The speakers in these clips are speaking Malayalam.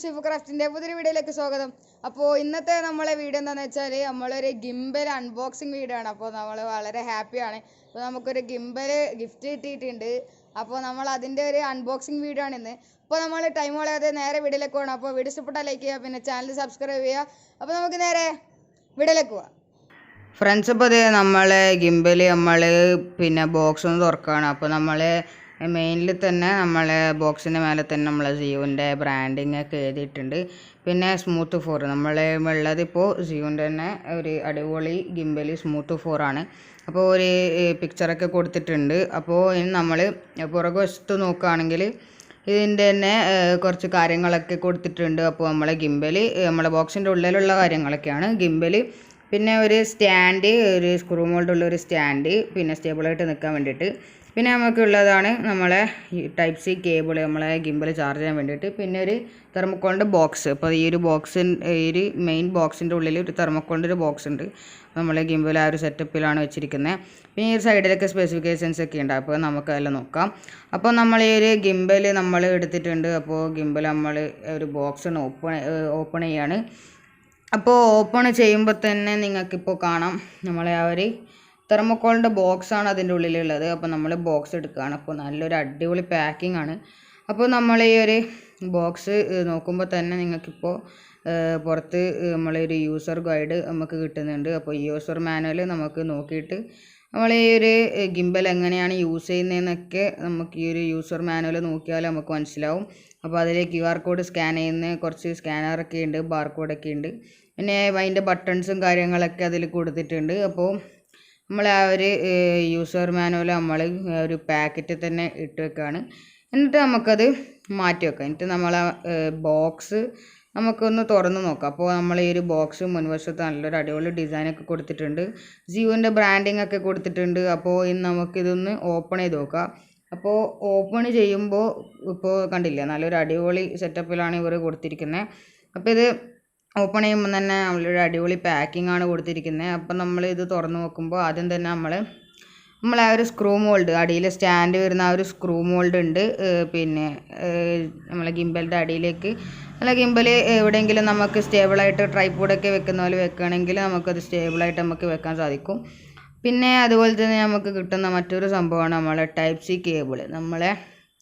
ഷിഫു ക്രാഫ്റ്റിൻ്റെ പുതിയൊരു വീഡിയോയിലേക്ക് സ്വാഗതം. അപ്പോൾ ഇന്നത്തെ നമ്മളെ വീഡിയോ എന്താണെന്ന് വെച്ചാൽ നമ്മളൊരു ഗിംബൽ അൺബോക്സിങ് വീഡിയോ ആണ്. അപ്പോൾ നമ്മൾ വളരെ ഹാപ്പിയാണ്. അപ്പോൾ നമുക്കൊരു ഗിംബൽ ഗിഫ്റ്റ് കിട്ടിയിട്ടുണ്ട്. അപ്പോൾ നമ്മൾ അതിൻ്റെ ഒരു അൺബോക്സിങ് വീഡിയോ ആണ് ഇന്ന്. അപ്പോൾ നമ്മൾ ടൈം കളയാതെ നേരെ വീഡിയോയിലേക്ക് പോകണം. അപ്പോൾ വീഡിയോ ഇഷ്ടപ്പെട്ടാൽ ലൈക്ക് ചെയ്യുക, പിന്നെ ചാനൽ സബ്സ്ക്രൈബ് ചെയ്യുക. അപ്പോൾ നമുക്ക് നേരെ വീഡിയോയിലേക്ക് പോകാം. ഫ്രണ്ട്സ്, അപ്പോൾ അത് നമ്മളെ ഗിംബൽ നമ്മൾ പിന്നെ ബോക്സ് ഒന്ന് തുറക്കുകയാണ്. അപ്പോൾ നമ്മൾ മെയിനിൽ തന്നെ നമ്മളെ ബോക്സിൻ്റെ മേലെ തന്നെ നമ്മൾ ജിയോൻ്റെ ബ്രാൻഡിങ് ഒക്കെ എഴുതിയിട്ടുണ്ട്. പിന്നെ സ്മൂത്ത് 4 നമ്മൾ ഉള്ളത് ഇപ്പോൾ ജിയോൻ്റെ തന്നെ ഒരു അടിപൊളി ഗിംബൽ സ്മൂത്ത് 4 ആണ്. അപ്പോൾ ഒരു പിക്ചറൊക്കെ കൊടുത്തിട്ടുണ്ട്. അപ്പോൾ ഇനി നമ്മൾ പുറകുവശത്ത് നോക്കുകയാണെങ്കിൽ ഇതിൻ്റെ തന്നെ കുറച്ച് കാര്യങ്ങളൊക്കെ കൊടുത്തിട്ടുണ്ട്. അപ്പോൾ നമ്മളെ ഗിംബൽ നമ്മളെ ബോക്സിൻ്റെ ഉള്ളിലുള്ള കാര്യങ്ങളൊക്കെയാണ് ഗിംബൽ. പിന്നെ ഒരു സ്റ്റാൻഡ്, ഒരു സ്ക്രൂ മോൾഡുള്ള ഒരു സ്റ്റാൻഡ്, പിന്നെ സ്റ്റേബിളായിട്ട് നിൽക്കാൻ വേണ്ടിയിട്ട്. പിന്നെ നമുക്കുള്ളതാണ് നമ്മളെ ടൈപ്പ് സി കേബിൾ, നമ്മളെ ഗിംബൽ ചാർജ് ചെയ്യാൻ വേണ്ടിയിട്ട്. പിന്നെ ഒരു തെർമോക്കോളിൻ്റെ ബോക്സ്. അപ്പോൾ ഈ ഒരു ഒരു മെയിൻ ബോക്സിൻ്റെ ഉള്ളിൽ ഒരു തെർമോക്കോളിൻ്റെ ഒരു ബോക്സ് ഉണ്ട്. നമ്മളെ ഗിംബൽ ആ ഒരു സെറ്റപ്പിലാണ് വെച്ചിരിക്കുന്നത്. പിന്നെ ഈ സൈഡിലൊക്കെ സ്പെസിഫിക്കേഷൻസ് ഒക്കെ ഉണ്ട്. അപ്പോൾ നമുക്കതെല്ലാം നോക്കാം. അപ്പോൾ നമ്മൾ ഈ ഒരു ഗിംബൽ നമ്മൾ എടുത്തിട്ടുണ്ട്. അപ്പോൾ ഗിംബൽ നമ്മൾ ഒരു ബോക്സ് ഓപ്പൺ ചെയ്യാണ്. അപ്പോൾ ഓപ്പൺ ചെയ്യുമ്പോൾ തന്നെ നിങ്ങൾക്കിപ്പോൾ കാണാം നമ്മളെ ആ ഒരു തെർമോക്കോളിൻ്റെ ബോക്സാണ് അതിൻ്റെ ഉള്ളിലുള്ളത്. അപ്പോൾ നമ്മൾ ബോക്സ് എടുക്കുകയാണ്. അപ്പോൾ നല്ലൊരു അടിപൊളി പാക്കിംഗ് ആണ്. അപ്പോൾ നമ്മൾ ഈ ഒരു ബോക്സ് നോക്കുമ്പോൾ തന്നെ നിങ്ങൾക്കിപ്പോൾ പുറത്ത് നമ്മളൊരു യൂസർ ഗൈഡ് നമുക്ക് കിട്ടുന്നുണ്ട്. അപ്പോൾ യൂസർ മാനുവൽ നമുക്ക് നോക്കിയിട്ട് നമ്മൾ ഈ ഒരു ഗിംബൽ എങ്ങനെയാണ് യൂസ് ചെയ്യുന്നതെന്നൊക്കെ നമുക്ക് ഈ ഒരു യൂസർ മാനുവൽ നോക്കിയാൽ നമുക്ക് മനസ്സിലാവും. അപ്പോൾ അതിൽ QR കോഡ് സ്കാൻ ചെയ്യുന്ന കുറച്ച് സ്കാനറൊക്കെ ഉണ്ട്, ബാർകോഡൊക്കെ ഉണ്ട്. പിന്നെ അതിൻ്റെ ബട്ടൺസും കാര്യങ്ങളൊക്കെ അതിൽ കൊടുത്തിട്ടുണ്ട്. അപ്പോൾ നമ്മൾ ആ ഒരു യൂസർ മാനുവൽ നമ്മൾ ഒരു പാക്കറ്റിൽ തന്നെ ഇട്ട് വെക്കുകയാണ്. എന്നിട്ട് നമുക്കത് മാറ്റി വെക്കാം. എന്നിട്ട് നമ്മൾ ആ ബോക്സ് നമുക്കൊന്ന് തുറന്ന് നോക്കാം. അപ്പോൾ നമ്മൾ ഈ ഒരു ബോക്സ് മുൻവശത്ത് നല്ലൊരു അടിപൊളി ഡിസൈനൊക്കെ കൊടുത്തിട്ടുണ്ട്, ജിയോൻ്റെ ബ്രാൻഡിങ് ഒക്കെ കൊടുത്തിട്ടുണ്ട്. അപ്പോൾ ഇന്ന് നമുക്കിതൊന്ന് ഓപ്പൺ ചെയ്ത് നോക്കാം. അപ്പോൾ ഓപ്പൺ ചെയ്യുമ്പോൾ ഇപ്പോൾ കണ്ടില്ലേ, നല്ലൊരു അടിപൊളി സെറ്റപ്പിലാണ് ഇവർ കൊടുത്തിരിക്കുന്നത്. അപ്പോൾ ഇത് ഓപ്പൺ ചെയ്യുമ്പോൾ തന്നെ നമ്മളൊരു അടിപൊളി പാക്കിംഗ് ആണ് കൊടുത്തിരിക്കുന്നത്. അപ്പം നമ്മൾ ഇത് തുറന്ന് നോക്കുമ്പോൾ ആദ്യം തന്നെ നമ്മൾ ആ ഒരു സ്ക്രൂ മോൾഡ്, അടിയിൽ സ്റ്റാൻഡ് വരുന്ന ആ ഒരു സ്ക്രൂ മോൾഡ് ഉണ്ട്. പിന്നെ നമ്മളെ ഗിംബലിൻ്റെ അടിയിലേക്ക് അല്ല, ഗിംബൽ എവിടെയെങ്കിലും നമുക്ക് സ്റ്റേബിളായിട്ട് ട്രൈപോഡൊക്കെ വെക്കുന്ന പോലെ വെക്കുകയാണെങ്കിൽ നമുക്കത് സ്റ്റേബിളായിട്ട് നമുക്ക് വെക്കാൻ സാധിക്കും. പിന്നെ അതുപോലെ തന്നെ നമുക്ക് കിട്ടുന്ന മറ്റൊരു സംഭവമാണ് നമ്മളെ ടൈപ്പ് സി കേബിൾ. നമ്മളെ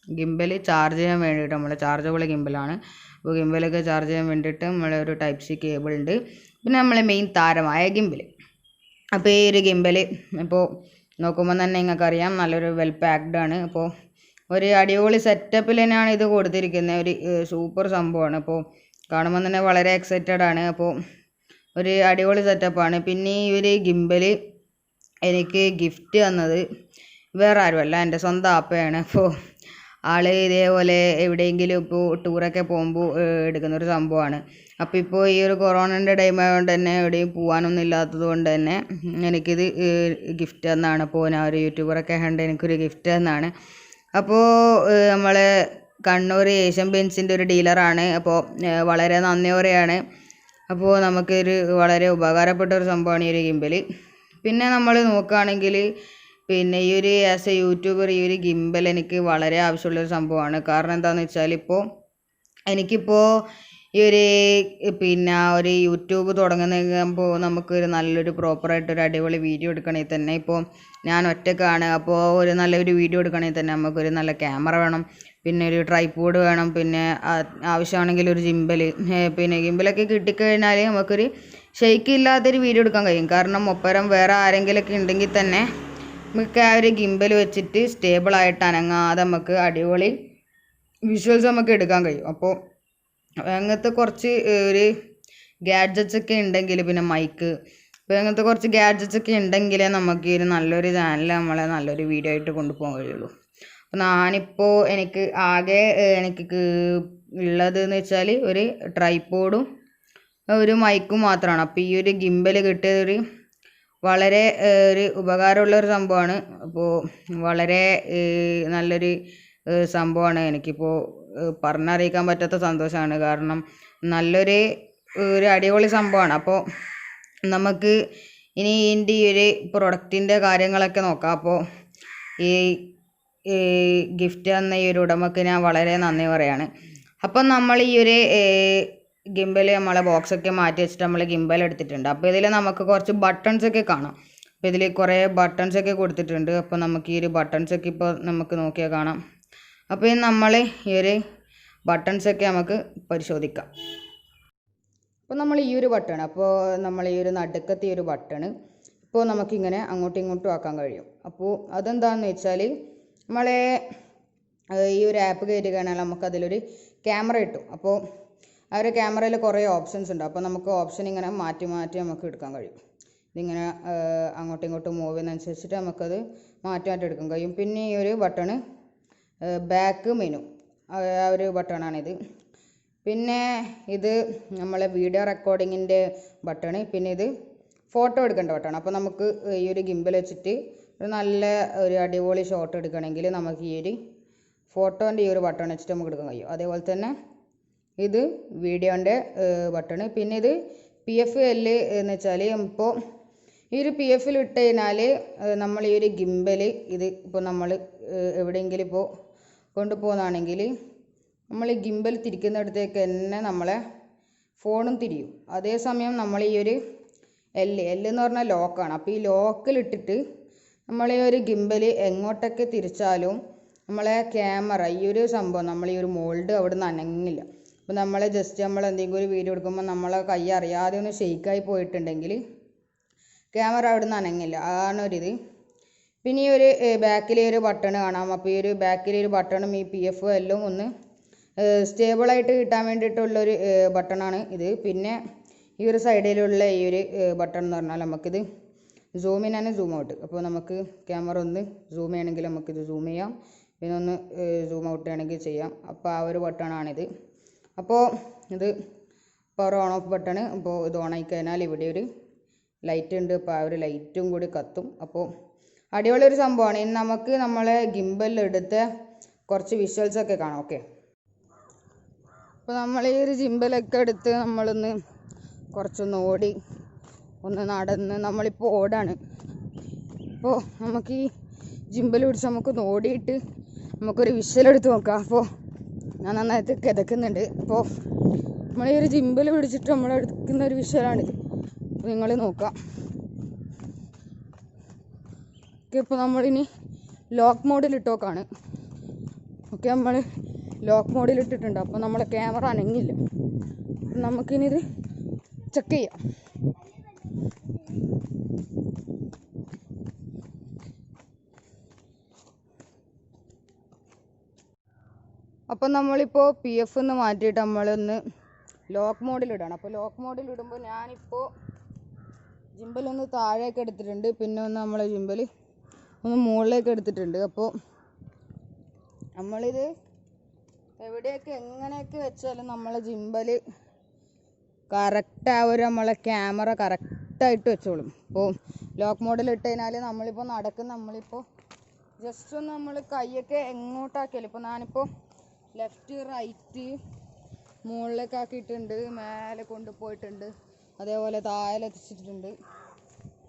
ഗിംബൽ ചാർജ് ചെയ്യാൻ വേണ്ടിയിട്ട്, നമ്മളെ ചാർജബിൾ ഗിംബലാണ്. അപ്പോൾ ഗിംബലൊക്കെ ചാർജ് ചെയ്യാൻ വേണ്ടിയിട്ട് നമ്മളെ ഒരു ടൈപ്പ് സി കേബിൾ ഉണ്ട്. പിന്നെ നമ്മളെ മെയിൻ താരമായ ഗിംബൽ. അപ്പോൾ ഈ ഒരു ഗിംബൽ ഇപ്പോൾ നോക്കുമ്പോൾ തന്നെ നിങ്ങൾക്കറിയാം നല്ലൊരു വെൽ പാക്ഡ് ആണ്. അപ്പോൾ ഒരു അടിപൊളി സെറ്റപ്പിൽ തന്നെയാണ് ഇത് കൊടുത്തിരിക്കുന്നത്. ഒരു സൂപ്പർ സംഭവമാണ്. അപ്പോൾ കാണുമ്പോൾ തന്നെ വളരെ എക്സൈറ്റഡ് ആണ്. അപ്പോൾ ഒരു അടിപൊളി സെറ്റപ്പാണ്. പിന്നെ ഈ ഒരു ഗിംബൽ എനിക്ക് ഗിഫ്റ്റ് തന്നത് വേറെ ആരുമല്ല, എൻ്റെ സ്വന്തം ആപ്പയാണ്. അപ്പോൾ ആൾ ഇതേപോലെ എവിടെയെങ്കിലും ഇപ്പോൾ ടൂറൊക്കെ പോകുമ്പോൾ എടുക്കുന്നൊരു സംഭവമാണ്. അപ്പോൾ ഇപ്പോൾ ഈ ഒരു കൊറോണൻ്റെ ടൈം ആയതുകൊണ്ട് തന്നെ എവിടെയും പോകാനൊന്നും ഇല്ലാത്തത് കൊണ്ട് തന്നെ എനിക്കിത് ഗിഫ്റ്റ് തന്നാണ്. അപ്പോൾ ഞാൻ ഒരു യൂട്യൂബറൊക്കെ കണ്ട് എനിക്കൊരു ഗിഫ്റ്റ് തന്നാണ്. അപ്പോൾ നമ്മൾ കണ്ണൂർ ഏഷ്യൻ പെയിൻസിൻ്റെ ഒരു ഡീലറാണ്. അപ്പോൾ വളരെ നന്ദിയോടെയാണ്. അപ്പോൾ നമുക്കൊരു വളരെ ഉപകാരപ്പെട്ട ഒരു സംഭവമാണ് ഈ ഒരു ഗിംബൽ. പിന്നെ നമ്മൾ നോക്കുകയാണെങ്കിൽ പിന്നെ ഈ ഒരു ആസ് എ യൂട്യൂബർ ഈ ഒരു ഗിംബൽ എനിക്ക് വളരെ ആവശ്യമുള്ളൊരു സംഭവമാണ്. കാരണം എന്താണെന്ന് വെച്ചാൽ എനിക്കിപ്പോൾ ഈ ഒരു പിന്നെ ഒരു യൂട്യൂബ് തുടങ്ങുമ്പോൾ നമുക്കൊരു നല്ലൊരു പ്രോപ്പറായിട്ടൊരു അടിപൊളി വീഡിയോ എടുക്കണമെങ്കിൽ തന്നെ ഇപ്പോൾ ഞാൻ ഒറ്റക്കാണ്. അപ്പോൾ ഒരു നല്ലൊരു വീഡിയോ എടുക്കണമെങ്കിൽ തന്നെ നമുക്കൊരു നല്ല ക്യാമറ വേണം, പിന്നെ ഒരു ട്രൈപോഡ് വേണം, പിന്നെ ആവശ്യമാണെങ്കിൽ ഒരു ജിംബൽ. പിന്നെ ഗിംബലൊക്കെ കിട്ടിക്കഴിഞ്ഞാൽ നമുക്കൊരു ഷെയ്ക്ക് ഇല്ലാത്തൊരു വീഡിയോ എടുക്കാൻ കഴിയും. കാരണം ഒപ്പരം വേറെ ആരെങ്കിലുമൊക്കെ ഉണ്ടെങ്കിൽ തന്നെ നമുക്ക് ആ ഒരു ഗിംബൽ വെച്ചിട്ട് സ്റ്റേബിളായിട്ട് അനങ്ങാതെ നമുക്ക് അടിപൊളി വിഷ്വൽസ് നമുക്ക് എടുക്കാൻ കഴിയും. അപ്പോൾ അങ്ങനത്തെ കുറച്ച് ഒരു ഗാഡ്ജറ്റ്സ് ഒക്കെ ഉണ്ടെങ്കിൽ, പിന്നെ മൈക്ക്, അപ്പോൾ അങ്ങനത്തെ കുറച്ച് ഗാഡ്ജറ്റ്സ് ഒക്കെ ഉണ്ടെങ്കിൽ നമുക്ക് ഈ ഒരു നല്ലൊരു ചാനൽ നമ്മളെ നല്ലൊരു വീഡിയോ ആയിട്ട് കൊണ്ടുപോകാൻ കഴിയുള്ളൂ. അപ്പോൾ ഞാനിപ്പോൾ എനിക്ക് ആകെ ഉള്ളത് എന്ന് വെച്ചാൽ ഒരു ട്രൈപോഡും ഒരു മൈക്കും മാത്രമാണ്. അപ്പോൾ ഈ ഒരു ഗിംബൽ കിട്ടിയതൊരു വളരെ ഒരു ഉപകാരമുള്ളൊരു സംഭവമാണ്. അപ്പോൾ വളരെ നല്ലൊരു സംഭവമാണ്. എനിക്കിപ്പോൾ പറഞ്ഞറിയിക്കാൻ പറ്റാത്ത സന്തോഷമാണ്. കാരണം നല്ലൊരു അടിപൊളി സംഭവമാണ്. അപ്പോൾ നമുക്ക് ഇനി ഇതിൻ്റെ ഈ ഒരു പ്രൊഡക്റ്റിൻ്റെ കാര്യങ്ങളൊക്കെ നോക്കാം. അപ്പോൾ ഈ ഗിഫ്റ്റ് തന്ന ഈ ഒരു ഉടമക്ക് ഞാൻ വളരെ നന്ദി പറയാണ്. അപ്പം നമ്മൾ ഈ ഒരു ഗിംബൽ നമ്മളെ ബോക്സൊക്കെ മാറ്റി വെച്ചിട്ട് നമ്മൾ ഗിംബൽ എടുത്തിട്ടുണ്ട്. അപ്പോൾ ഇതിൽ നമുക്ക് കുറച്ച് ബട്ടൺസൊക്കെ കാണാം. അപ്പോൾ ഇതിൽ കുറേ ബട്ടൺസൊക്കെ കൊടുത്തിട്ടുണ്ട്. അപ്പോൾ നമുക്ക് ഈ ഒരു ബട്ടൺസൊക്കെ ഇപ്പോൾ നമുക്ക് നോക്കിയാൽ കാണാം. അപ്പോൾ നമ്മൾ ഈ ഒരു ബട്ടൺസൊക്കെ നമുക്ക് പരിശോധിക്കാം. അപ്പോൾ നമ്മൾ ഈ ഒരു ബട്ടൺ, അപ്പോൾ നമ്മൾ ഈ ഒരു നടുക്കത്തെ ഈ ഒരു ബട്ടണ് ഇപ്പോൾ നമുക്കിങ്ങനെ അങ്ങോട്ടും ഇങ്ങോട്ടും ആക്കാൻ കഴിയും. അപ്പോൾ അതെന്താണെന്ന് വെച്ചാൽ നമ്മളെ ഈ ഒരു ആപ്പ് കയറ്റുകയാണെങ്കിൽ നമുക്കതിലൊരു ക്യാമറ കിട്ടും. അപ്പോൾ ആ ഒരു ക്യാമറയിൽ കുറേ ഓപ്ഷൻസ് ഉണ്ട്. അപ്പോൾ നമുക്ക് ഓപ്ഷൻ ഇങ്ങനെ മാറ്റി മാറ്റി നമുക്ക് എടുക്കാൻ കഴിയും. ഇതിങ്ങനെ അങ്ങോട്ടും ഇങ്ങോട്ടും മൂവ് ചെയ്യുന്നതനുസരിച്ചിട്ട് നമുക്കത് മാറ്റി മാറ്റി എടുക്കാൻ കഴിയും. പിന്നെ ഈ ഒരു ബട്ടണ് ബാക്ക് മെനു, ആ ഒരു ബട്ടണാണിത്. പിന്നെ ഇത് നമ്മളെ വീഡിയോ റെക്കോർഡിങ്ങിൻ്റെ ബട്ടണ്. പിന്നെ ഇത് ഫോട്ടോ എടുക്കേണ്ട ബട്ടൺ. അപ്പോൾ നമുക്ക് ഈ ഒരു ഗിംബൽ വെച്ചിട്ട് ഒരു നല്ല ഒരു അടിപൊളി ഷോട്ട് എടുക്കണമെങ്കിൽ നമുക്ക് ഈ ഒരു ഫോട്ടോൻ്റെ ഈ ഒരു ബട്ടൺ വെച്ചിട്ട് നമുക്ക് എടുക്കാൻ കഴിയും. അതേപോലെ തന്നെ ഇത് വീഡിയോൻ്റെ ബട്ടണ്. പിന്നെ ഇത് PFL എന്ന് വെച്ചാൽ ഇപ്പോൾ ഈ ഒരു PFL ഇട്ട് കഴിഞ്ഞാൽ നമ്മൾ ഈ ഒരു ഗിംബൽ ഇത് ഇപ്പോൾ നമ്മൾ എവിടെയെങ്കിലും ഇപ്പോൾ കൊണ്ടുപോകുന്നതാണെങ്കിൽ നമ്മൾ ഈ ഗിംബൽ തിരിക്കുന്നിടത്തേക്ക് തന്നെ നമ്മളെ ഫോണും തിരിയും. അതേസമയം നമ്മൾ ഈ ഒരു L എന്ന് പറഞ്ഞാൽ ലോക്കാണ്. അപ്പോൾ ഈ ലോക്കിലിട്ടിട്ട് നമ്മൾ ഈ ഒരു ഗിംബൽ എങ്ങോട്ടൊക്കെ തിരിച്ചാലും നമ്മളെ ക്യാമറ ഈ ഒരു സംഭവം നമ്മൾ ഈ ഒരു മോൾഡ് അവിടെ നിന്ന് അനങ്ങില്ല. അപ്പോൾ നമ്മൾ ജസ്റ്റ് നമ്മൾ എന്തെങ്കിലും ഒരു വീഡിയോ എടുക്കുമ്പോൾ നമ്മളെ കൈ അറിയാതെ ഒന്ന് ഷെയ്ക്കായി പോയിട്ടുണ്ടെങ്കിൽ ക്യാമറ അവിടെ നിന്ന് അനങ്ങില്ല. അതാണൊരിത്. പിന്നെ ഈ ഒരു ബാക്കിലെ ഒരു ബട്ടൺ കാണാം. അപ്പോൾ ഈ ഒരു ബാക്കിലെ ഒരു ബട്ടണും ഈ PFL ഒന്ന് സ്റ്റേബിളായിട്ട് കിട്ടാൻ വേണ്ടിയിട്ടുള്ളൊരു ബട്ടണാണ് ഇത്. പിന്നെ ഈ ഒരു സൈഡിലുള്ള ഈ ഒരു ബട്ടൺ എന്ന് പറഞ്ഞാൽ നമുക്കിത് zoom in and zoom out. അപ്പോൾ നമുക്ക് ക്യാമറ ഒന്ന് സൂം ചെയ്യണമെങ്കിൽ നമുക്കിത് സൂം ചെയ്യാം, പിന്നെ ഒന്ന് സൂം ഔട്ട് ചെയ്യണമെങ്കിൽ ചെയ്യാം. അപ്പോൾ ആ ഒരു ബട്ടണാണിത്. അപ്പോൾ ഇത് പവർ ഓൺ ഓഫ് ബട്ടണ്. അപ്പോൾ ഇത് ഓൺ ആയി കഴിഞ്ഞാൽ ഇവിടെ ഒരു ലൈറ്റ് ഉണ്ട്. അപ്പോൾ ആ ഒരു ലൈറ്റും കൂടി കത്തും. അപ്പോൾ അടിപൊളി ഒരു സംഭവമാണ്. ഇനി നമുക്ക് നമ്മളെ ഗിംബലിൽ എടുത്ത കുറച്ച് വിഷ്വൽസൊക്കെ കാണാം. ഓക്കെ, അപ്പോൾ നമ്മൾ ഈ ഒരു ഗിംബലൊക്കെ എടുത്ത് നമ്മളൊന്ന് കുറച്ചൊന്ന് ഓടി ഒന്ന് നടന്ന് നമ്മളിപ്പോൾ ഓടാണ്. അപ്പോൾ നമുക്ക് ഈ ഗിംബൽ പിടിച്ച് നമുക്കൊന്ന് ഓടിയിട്ട് നമുക്കൊരു വിഷ്വലെടുത്ത് നോക്കാം. അപ്പോൾ ഞാൻ നന്നായിട്ട് കിതക്കുന്നുണ്ട്. അപ്പോൾ നമ്മൾ ഈ ഒരു ഗിംബൽ പിടിച്ചിട്ട് നമ്മൾ എടുക്കുന്ന ഒരു വിഷ്വലാണിത്. അപ്പോൾ നിങ്ങൾ നോക്കാം. ഓക്കെ, ഇപ്പോൾ നമ്മളിനി ലോക്ക് മോഡിലിട്ട് നോക്കാണ്. ഓക്കെ, നമ്മൾ ലോക്ക് മോഡിലിട്ടിട്ടുണ്ട്. അപ്പോൾ നമ്മളെ ക്യാമറ അനങ്ങില്ല. നമുക്കിനി ഇത് ചെക്ക് ചെയ്യാം. അപ്പം നമ്മളിപ്പോൾ PF എന്ന് മാറ്റിയിട്ട് നമ്മളൊന്ന് ലോക്ക് മോഡിലിടണം. അപ്പോൾ ലോക്ക് മോഡിലിടുമ്പോൾ ഞാനിപ്പോൾ ജിംബലൊന്ന് താഴേക്ക് എടുത്തിട്ടുണ്ട്, പിന്നെ ഒന്ന് നമ്മളെ ജിംബൽ ഒന്ന് മുകളിലേക്ക് എടുത്തിട്ടുണ്ട്. അപ്പോൾ നമ്മളിത് എവിടെയൊക്കെ എങ്ങനെയൊക്കെ വെച്ചാലും നമ്മളെ ജിംബൽ കറക്റ്റ് ആ ഒരു നമ്മളെ ക്യാമറ കറക്റ്റായിട്ട് വെച്ചോളും. അപ്പോൾ ലോക്ക് മോഡിൽ ഇട്ട് കഴിഞ്ഞാൽ നമ്മളിപ്പോൾ നമ്മളിപ്പോൾ ജസ്റ്റ് ഒന്ന് നമ്മൾ കൈയൊക്കെ എങ്ങോട്ടാക്കിയാലും, ഇപ്പോൾ ഞാനിപ്പോൾ ലെഫ്റ്റ് റൈറ്റ് മുകളിലേക്ക് ആക്കിയിട്ടുണ്ട്, മേലെ കൊണ്ടുപോയിട്ടുണ്ട്, അതേപോലെ താഴെ എത്തിച്ചിട്ടുണ്ട്.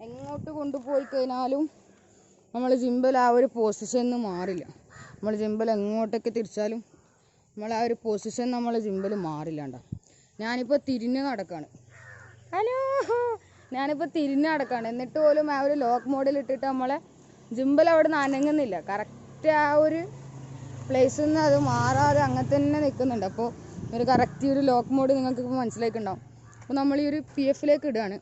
എങ്ങോട്ട് കൊണ്ടുപോയി കഴിഞ്ഞാലും നമ്മൾ ജിംബൽ ആ ഒരു പൊസിഷനിൽ നിന്ന് മാറില്ല. നമ്മൾ ജിംബൽ എങ്ങോട്ടൊക്കെ തിരിച്ചാലും നമ്മൾ ആ ഒരു പൊസിഷൻ നമ്മളെ ജിംബൽ മാറില്ലാണ്ട. ഞാനിപ്പോൾ തിരിഞ്ഞ് നടക്കുകയാണ്. ഹലോ, ഞാനിപ്പോൾ തിരിഞ്ഞ് നടക്കുകയാണ്. എന്നിട്ട് പോലും ആ ഒരു ലോക്ക് മോഡിൽ ഇട്ടിട്ട് നമ്മളെ ജിംബൽ അവിടെ നിന്ന് അനങ്ങുന്നില്ല. കറക്റ്റ് ആ ഒരു പ്ലേസിൽ നിന്ന് അത് മാറാതെ അങ്ങനെ തന്നെ നിൽക്കുന്നുണ്ട്. അപ്പോൾ ഒരു കറക്റ്റ് ഒരു ലോക്ക് മോഡ് നിങ്ങൾക്ക് ഇപ്പോൾ മനസ്സിലായിട്ടുണ്ടാവും. അപ്പോൾ നമ്മൾ ഈ ഒരു PFലേക്ക് ഇടുകയാണ്.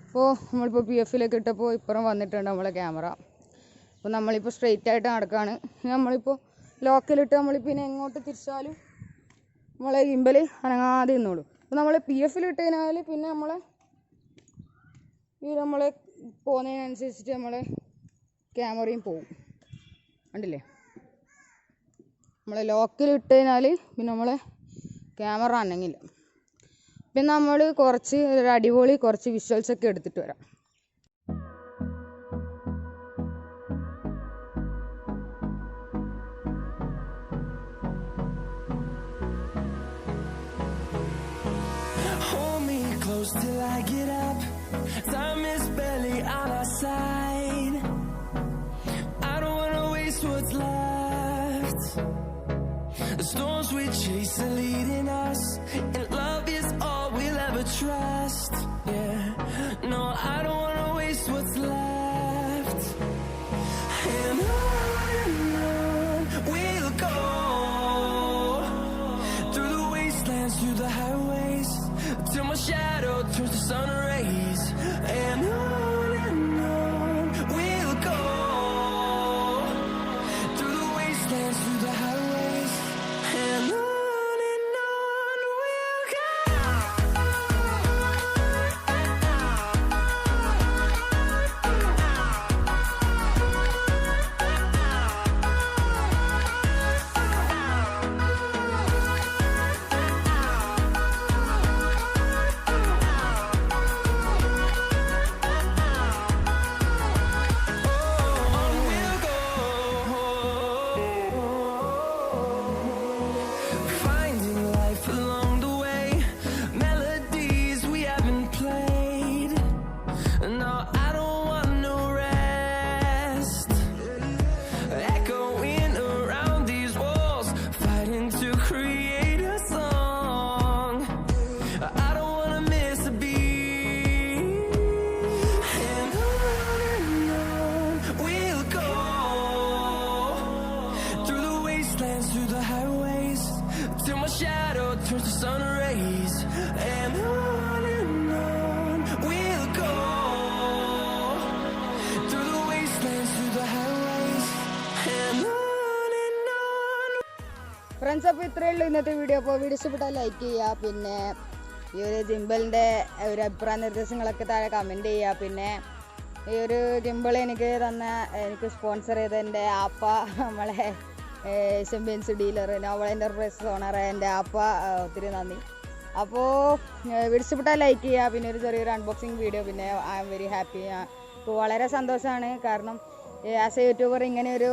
അപ്പോൾ നമ്മളിപ്പോൾ PFലേക്ക് ഇട്ടപ്പോൾ ഇപ്പുറം വന്നിട്ടുണ്ട് നമ്മളെ ക്യാമറ. അപ്പോൾ നമ്മളിപ്പോൾ സ്ട്രെയിറ്റ് ആയിട്ട് നടക്കുകയാണ്. നമ്മളിപ്പോൾ ലോക്കിലിട്ട് പിന്നെ എങ്ങോട്ട് തിരിച്ചാലും നമ്മളെ ഗിംബൽ അനങ്ങാതെ നിന്നോളൂ. അപ്പോൾ നമ്മൾ PFൽ ഇട്ട് കഴിഞ്ഞാൽ പിന്നെ നമ്മളെ പോകുന്നതിനനുസരിച്ചിട്ട് നമ്മളെ ക്യാമറയും പോവും. കണ്ടില്ലേ, നമ്മളെ ലോക്കിൽ ഇട്ട് കഴിഞ്ഞാൽ പിന്നെ നമ്മളെ ക്യാമറ അനങ്ങില്ല. പിന്നെ നമ്മൾ കുറച്ച് ഒരു അടിപൊളി കുറച്ച് വിഷ്വൽസൊക്കെ എടുത്തിട്ട് വരാം. Till I get up, time is barely on our side. I don't wanna waste what's left. The storms we chase are leading us, and love is all we'll ever trust. Yeah, no, I don't wanna waste what's left. And on we'll go, through the wastelands, through the highways, till my shadow turns to sun rays. And on we'll go, through the wastelands, through the highways, and on we'll go. Finding life along the way, melodies we haven't played. No, I don't want no rest. Echoing around these walls, fighting to create a song. I don't wanna miss a beat. And on we'll go, through the wastelands, through the highways, till my shadow turns to sun rays. And on we'll go, through the wastelands, through the highways, and on. Friends, അപ്പോൾ ഇത്രയേ ഉള്ളൂ ഇന്നത്തെ വീഡിയോ. അപ്പോൾ വീഡിയോ ഇഷ്ടപ്പെട്ടാൽ ലൈക്ക് ചെയ്യുക, പിന്നെ ഈ ഒരു ജിംബലിൻ്റെ ഒരു അഭിപ്രായ നിർദ്ദേശങ്ങളൊക്കെ താഴെ കമൻറ്റ് ചെയ്യുക. പിന്നെ ഈ ഒരു ജിംബിൾ എനിക്ക് സ്പോൺസർ ചെയ്ത എൻ്റെ ആപ്പ, നമ്മളെ ചെമ്പ്യൻസ് ഡീലർ നോവൽ എൻ്റർപ്രൈസസ് ഓണർ എൻ്റെ ആപ്പ, ഒത്തിരി നന്ദി. അപ്പോൾ വീഡിയോ ഇഷ്ടപ്പെട്ടാൽ ലൈക്ക് ചെയ്യുക, പിന്നെ ഒരു ചെറിയൊരു അൺബോക്സിങ് വീഡിയോ. പിന്നെ ഐ ആം വെരി ഹാപ്പി. ഇപ്പോൾ വളരെ സന്തോഷമാണ്, കാരണം ആസ് എ യൂട്യൂബർ ഇങ്ങനെ ഒരു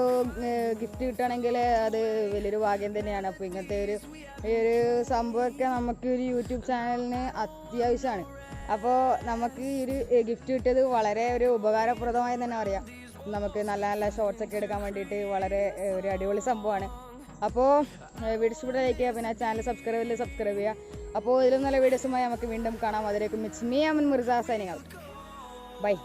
ഗിഫ്റ്റ് കിട്ടുകയാണെങ്കിൽ അത് വലിയൊരു ഭാഗ്യം തന്നെയാണ്. അപ്പോൾ ഇങ്ങനത്തെ ഈ ഒരു സംഭവമൊക്കെ നമുക്ക് ഒരു യൂട്യൂബ് ചാനലിന് അത്യാവശ്യമാണ്. അപ്പോൾ നമുക്ക് ഈ ഒരു ഗിഫ്റ്റ് കിട്ടിയത് വളരെ ഒരു ഉപകാരപ്രദമായി തന്നെ അറിയാം. നമുക്ക് നല്ല നല്ല ഷോർട്സ് ഒക്കെ എടുക്കാൻ വേണ്ടിയിട്ട് വളരെ ഒരു അടിപൊളി സംഭവമാണ്. അപ്പോൾ വീഡിയോ ഇഷ്ടപ്പെട്ട ലൈക്ക് ചെയ്യുക, പിന്നെ ചാനൽ സബ്സ്ക്രൈബ് ചെയ്യുക. അപ്പോൾ ഇതിലും നല്ല വീഡിയോസുമായി നമുക്ക് വീണ്ടും കാണാം. അതിലേക്ക് it's me Aman Mirza signing out. By.